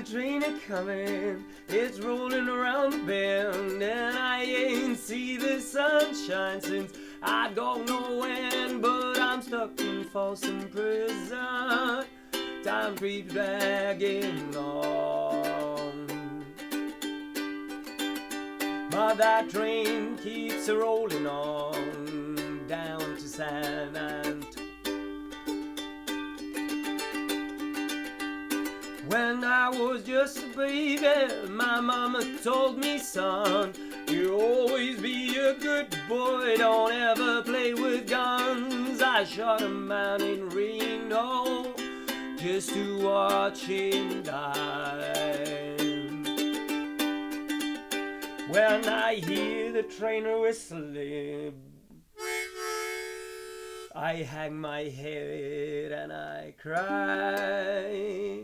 train a coming, it's rolling around the bend, and I ain't see the sunshine since I don't know when, but I'm stuck in Folsom Prison. Time keeps dragging on, but that train keeps rolling on down to San Antonio. When I was just a baby, my mama told me, son, you always be a good boy, don't ever play with guns. I shot a man in Reno just to watch him die. When I hear the train whistling, I hang my head and I cry.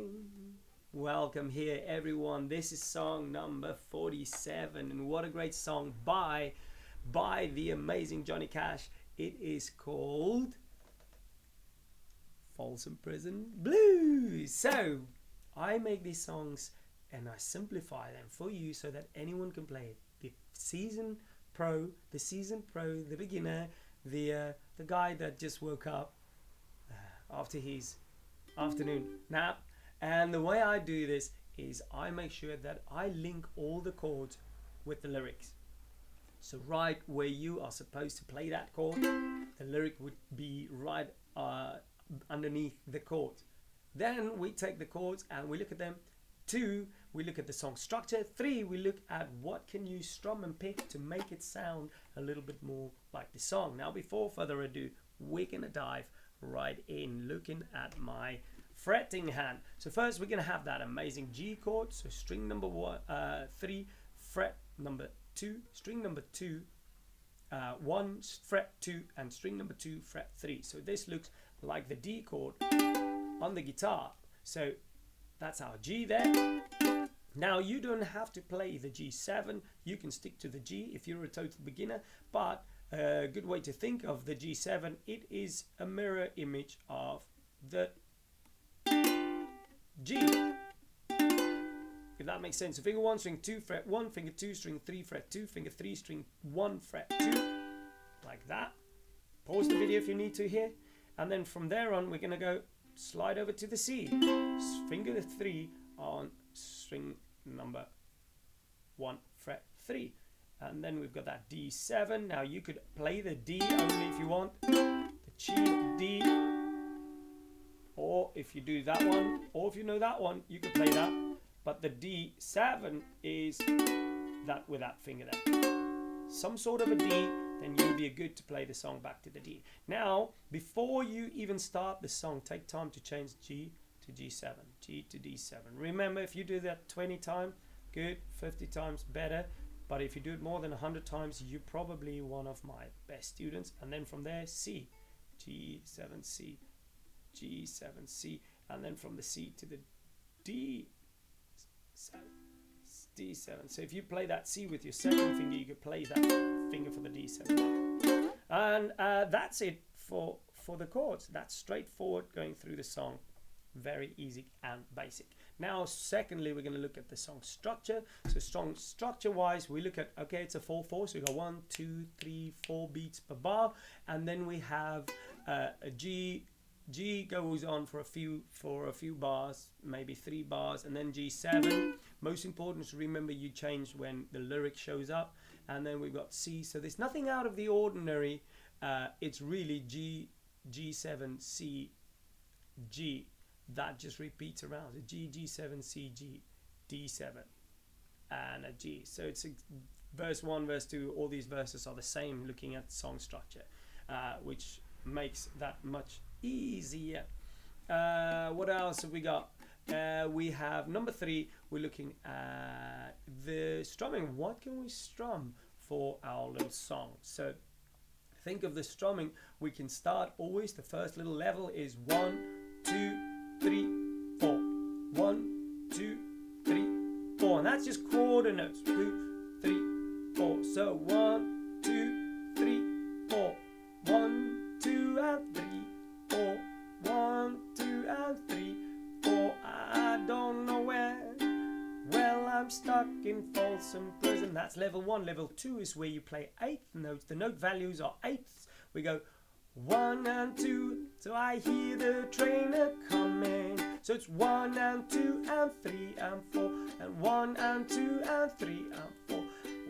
Welcome here, everyone. This is song number 47, and what a great song by the amazing Johnny Cash. It is called Folsom Prison Blues. So I make these songs and I simplify them for you so that anyone can play it. The seasoned pro, the beginner, the guy that just woke up after his afternoon nap. And the way I do this is I make sure that I link all the chords with the lyrics. So right where you are supposed to play that chord, the lyric would be right underneath the chord. Then we take the chords and we look at them. 2, we look at the song structure. 3, we look at what can you strum and pick to make it sound a little bit more like the song. Now, before further ado, we're gonna dive right in looking at my fretting hand. So first we're gonna have that amazing G chord. So string number 3, fret number 2, string number 2, 1, fret 2, and string number 2, fret 3. So this looks like the D chord on the guitar. So that's our G there. Now you don't have to play the G7. You can stick to the G if you're a total beginner, but a good way to think of the G7, it is a mirror image of the G, if that makes sense. So finger 1, string 2, fret 1, finger 2, string 3, fret 2, finger 3, string 1, fret 2, like that. Pause the video if you need to here, and then from there on we're going to go slide over to the C, finger 3 on string number 1, fret 3, and then we've got that D7. Now you could play the D only if you want, the G, D, or if you do that one, or if you know that one, you could play that. But the D7 is that with that finger there. Some sort of a D, then you'll be good to play the song back to the D. Now, before you even start the song, take time to change G to G7, G to D7. Remember, if you do that 20 times, good, 50 times, better. But if you do it more than 100 times, you're probably one of my best students. And then from there, C, G7, C, G7, C, and then from the C to the D7, D7. So if you play that C with your second finger, you could play that finger for the D7. And that's it for the chords. That's straightforward going through the song. Very easy and basic. Now, secondly, we're going to look at the song structure. So song structure wise, we look at, okay, it's a 4/4. So we got 1, 2, 3, 4 beats per bar. And then we have a G. G goes on for a few bars, maybe 3 bars, and then G7. Most important is to remember you change when the lyric shows up. And then we've got C. So there's nothing out of the ordinary. It's really G, G7, C, G. That just repeats around. So G, G7, C, G, D7, and a G. So it's verse 1, verse 2. All these verses are the same looking at song structure, which makes that much easier. What else have we got? We have number 3. We're looking at the strumming. What can we strum for our little song? So think of the strumming. We can start always. The first little level is 1, 2, 3, 4. 1, 2, 3, 4. And that's just quarter notes. 2, 3, 4. So 1, 2, 3, 4. 1, 2, and 3, 4. 1, 2, and 3, 4. I don't know where stuck in Folsom Prison. That's level 1. Level 2 is where you play 8th notes. The note values are 8ths. We go 1 and 2, so I hear the train a-coming. So it's 1 and 2 and 3 and 4, and 1 and 2 and 3 and 4.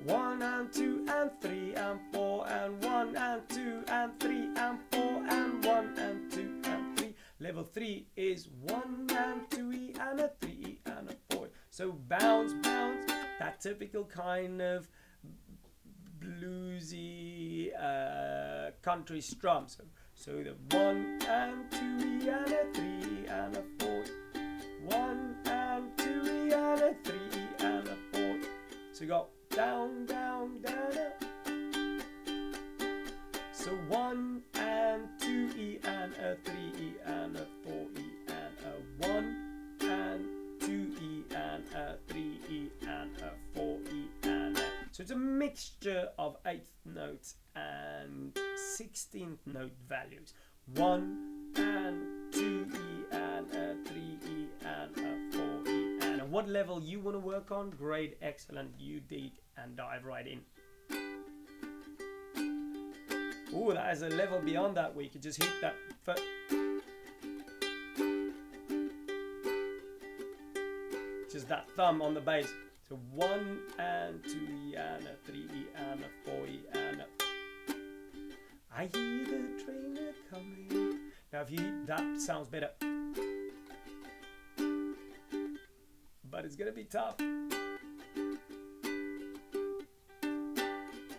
1 and 2 and 3 and 4, and 1 and 2 and 3 and 4, and 1 and 2 and 3. Level 3 is 1 and 2E and a 3E and a 4. So bounce, bounce, that typical kind of bluesy country strum. So the 1 and 2E and a 3E and a 4. 1 and 2E and a 3E and a 4. So you got down, down, down, up. So 1 and 2E and a 3E and a 4E and a 1 and 2E and a 3E and a 4E and a. So it's a mixture of 8th notes and 16th note values. 1 and 2E and a 3E and a 4E and a. What level you want to work on? Great, excellent. You dig and dive right in. Oh, that is a level beyond that where you could just hit that foot. Just that thumb on the bass. So 1 and 2E and a 3E and a 4E and a. I hear the train a-coming. Now if you hit that, sounds better. But it's gonna be tough.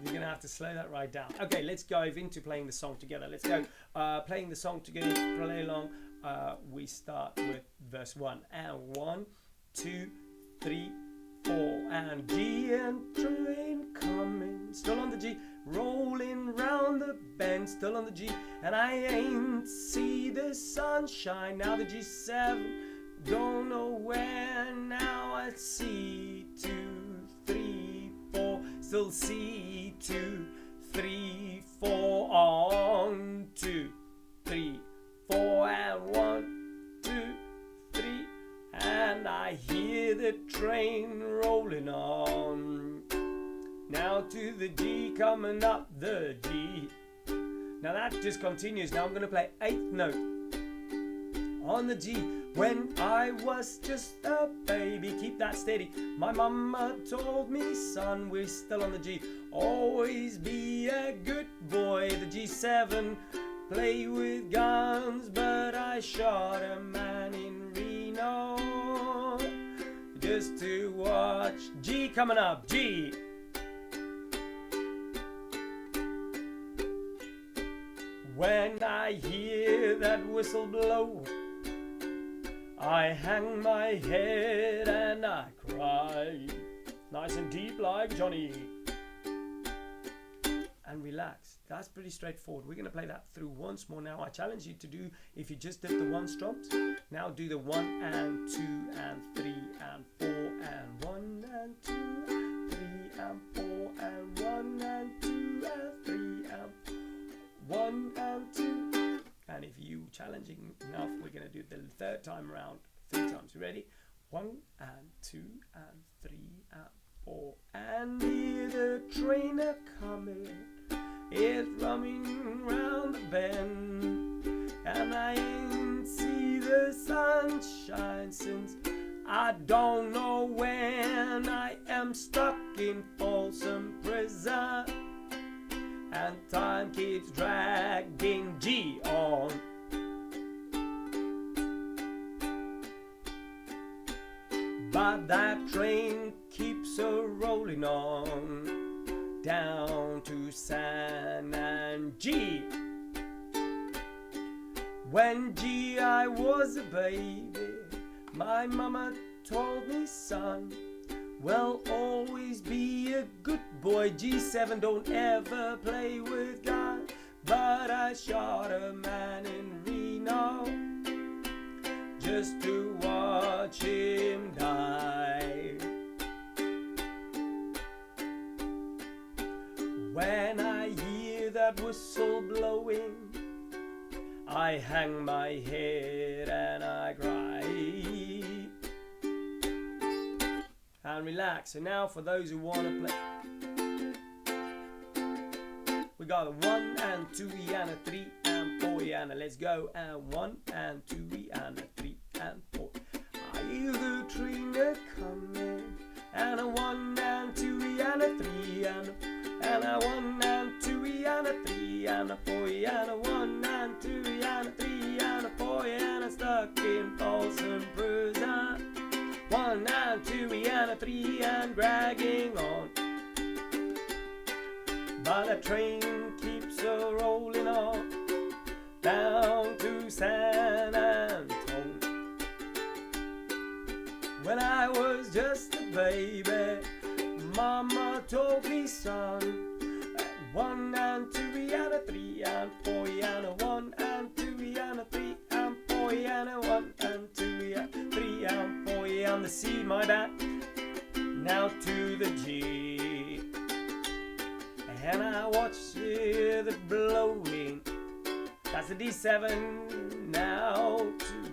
You're gonna have to slow that right down. Okay, let's dive into playing the song together. Let's go. Playing the song together, play along. We start with verse 1. And 1, 2, 3, 4. And G and train coming. Still on the G. Rolling round the bend. Still on the G. And I ain't see the sunshine. Now the G7. Don't know where. Now I see 2, 3, 4. Still C, 2, 3, 4 on 2, 3, 4 and 1, 2, 3, and I hear the train rolling on. Now to the G, coming up the G. Now that just continues. Now I'm going to play 8th note on the G. When I was just a baby, keep that steady. My mama told me, son, we're still on the G. Always be a good boy. The G7, play with guns, but I shot a man in Reno just to watch. G coming up, G. When I hear that whistle blow, I hang my head and I cry, nice and deep like Johnny, and relax. That's pretty straightforward. We're going to play that through once more now. I challenge you to do, if you just did the 1 strums, now do the 1 and 2 and 3 and 4 and 1 and 2 and 3 and 4 and 1 and 2 and 3 and 1 and 2. And if you challenging enough, we're going to do the 3rd time round 3 times. You ready? 1 and 2 and 3 and 4. And hear the train a-coming. It's running round the bend. And I ain't see the sunshine since I don't know when. I am stuck in Folsom Prison. And time keeps dragging G on. But that train keeps a-rolling on down to San and G. When G I was a baby, my mama told me, son, well, always be a good boy. G7, don't ever play with guns. But I shot a man in Reno just to watch him die. When I hear that whistle blowing, I hang my head and I cry. and relax. So now for those who want to play, we got a 1 and 2 and a 3 and 4 and a, let's go, and 1 and 2 and a 3 and 4. I hear the train a coming, and a 1 and 2 and a 3 and a 1 and 2 and a 3 and a 4 and a 1 and 2 and a 3 and a 4 and I'm stuck in Folsom Prison. 1 and 2 and a 3 and dragging on, but the train keeps a rolling on down to San Antone. When I was just a baby, Mama told me, son, 1 and 2 and a 3 and 4 and a 1 and 2 and a 3 and 4 and a 1 and 2 and 3 and 4 and the C, my bad. Now to the G, and I watch it blowing. That's the D7 now to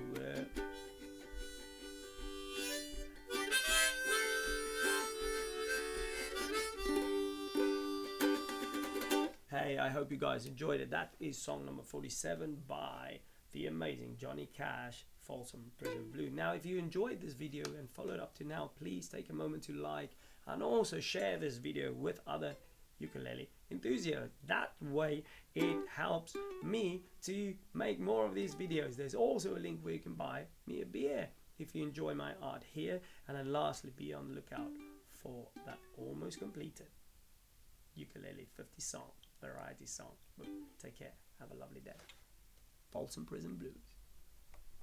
Hey, I hope you guys enjoyed it. That is song number 47 by the amazing Johnny Cash, Folsom Prison Blues. Now, if you enjoyed this video and followed up to now, please take a moment to like and also share this video with other ukulele enthusiasts. That way it helps me to make more of these videos. There's also a link where you can buy me a beer if you enjoy my art here. And then lastly, be on the lookout for that almost completed ukulele 50 song variety song. But take care, have a lovely day. Folsom Prison Blues.